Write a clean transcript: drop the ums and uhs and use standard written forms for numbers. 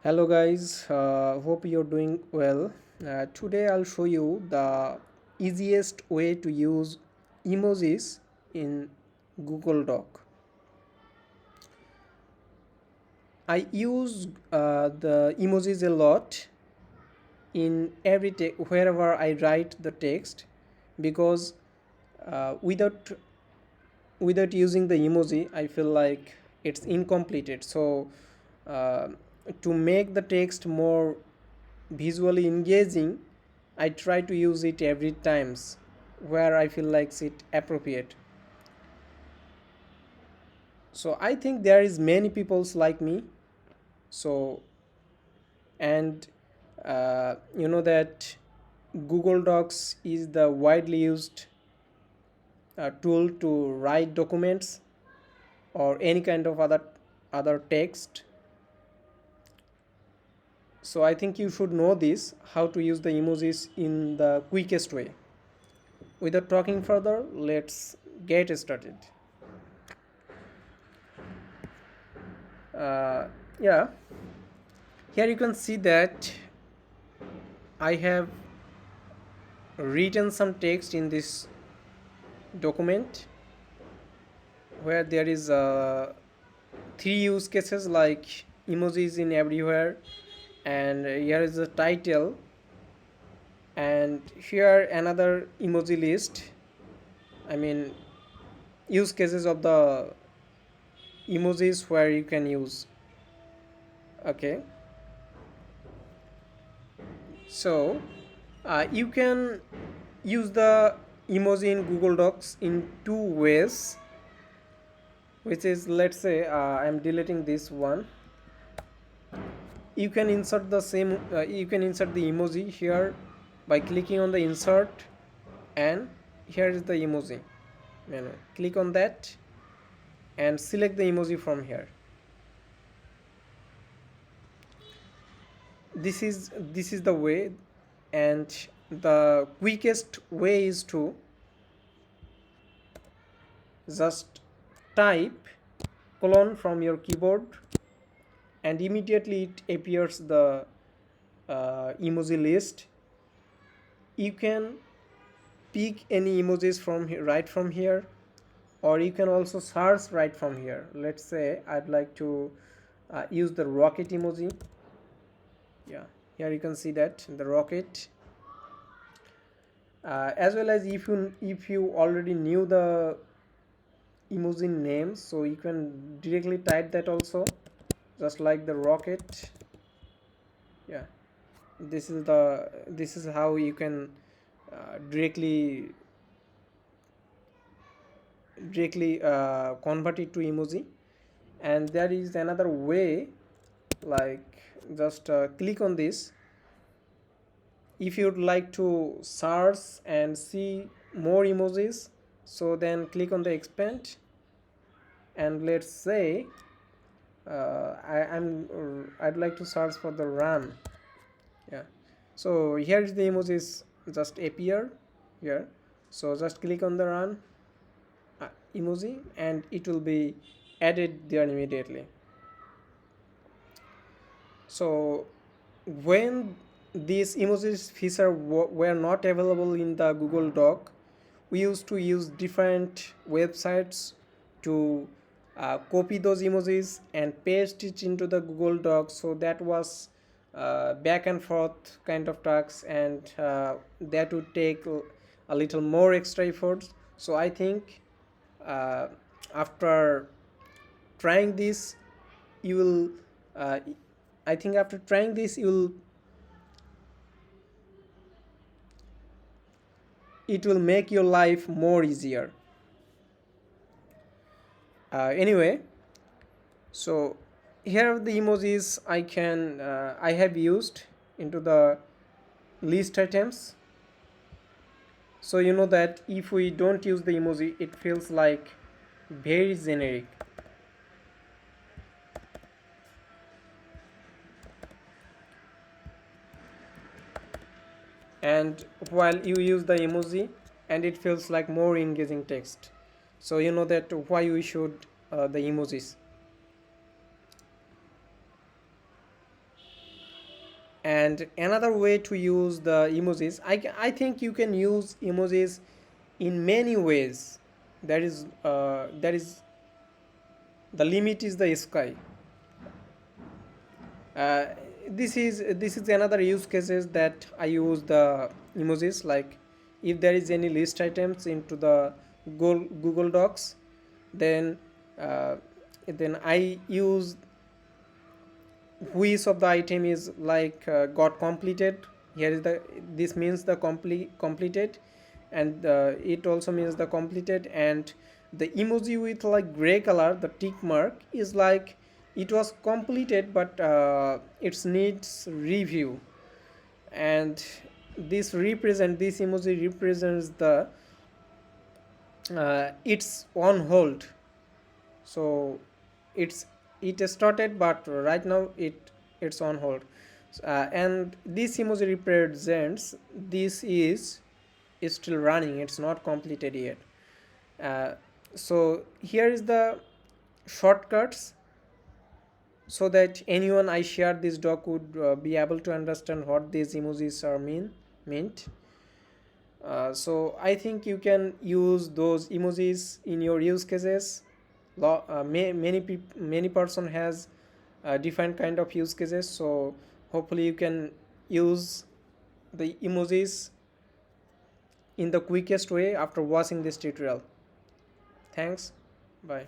Hello guys, hope you're doing well. Today I'll show you the easiest way to use emojis in Google Doc. I use the emojis a lot in wherever I write the text because without using the emoji I feel like it's incompleted. So uh, to make the text more visually engaging, I try to use it every times where I feel like it appropriate. So I think there is many peoples like me. So and you know that Google Docs is the widely used tool to write documents or any kind of other text. So I think you should know this how to use the emojis in the quickest way. Without talking further, let's get started. uh, yeah, here you can see that I have written some text in this document where there is three use cases like emojis in everywhere, and here is the title, and here another emoji list. I mean, use cases of the emojis where you can use. Okay, so you can use the emoji in Google Docs in two ways, which is, let's say I'm deleting this one. You can insert the same you can insert the emoji here by clicking on the insert, and here is the emoji menu. Click on that and select the emoji from here. This is the way, and the quickest way is to just type colon from your keyboard, and immediately it appears the emoji list. You can pick any emojis from here, right from here, or you can also search right from here. Let's say I'd like to use the rocket emoji. Yeah, here you can see that the rocket, as well as if you already knew the emoji name, so you can directly type that also, just like the rocket. Yeah, this is how you can directly convert it to emoji. And there is another way, like just click on this. If you'd like to search and see more emojis, so then click on the expand, and let's say I'd like to search for the run. Yeah, so here is the emojis just appear here. So just click on the run emoji, and it will be added there immediately. So when these emojis feature were not available in the Google Doc, we used to use different websites to copy those emojis and paste it into the Google Doc. So that was back and forth kind of tasks, and that would take a little more extra efforts. So I think uh, after trying this, you will uh, I think after trying this, it will make your life more easier. Anyway, so here are the emojis I have used into the list items. So you know that if we don't use the emoji, it feels like very generic. And while you use the emoji, and it feels like more engaging text. So you know that why we should the emojis. And another way to use the emojis, I think you can use emojis in many ways. That is the limit is the sky. uh, this is another use cases that I use the emojis, like if there is any list items into the Google Docs, then uh, then I use which of the item is like got completed. Here is the, this means the completed, and it also means the completed. And the emoji with like gray color, the tick mark, is like it was completed but it needs review. And this emoji represents the it's on hold. So it's it started but right now it's on hold. And this emoji represents this is still running, it's not completed yet. uh, so here is the shortcuts, so that anyone I share this doc would be able to understand what these emojis are meant. So I think you can use those emojis in your use cases. Many person has different kind of use cases, so hopefully you can use the emojis in the quickest way after watching this tutorial. Thanks. Bye.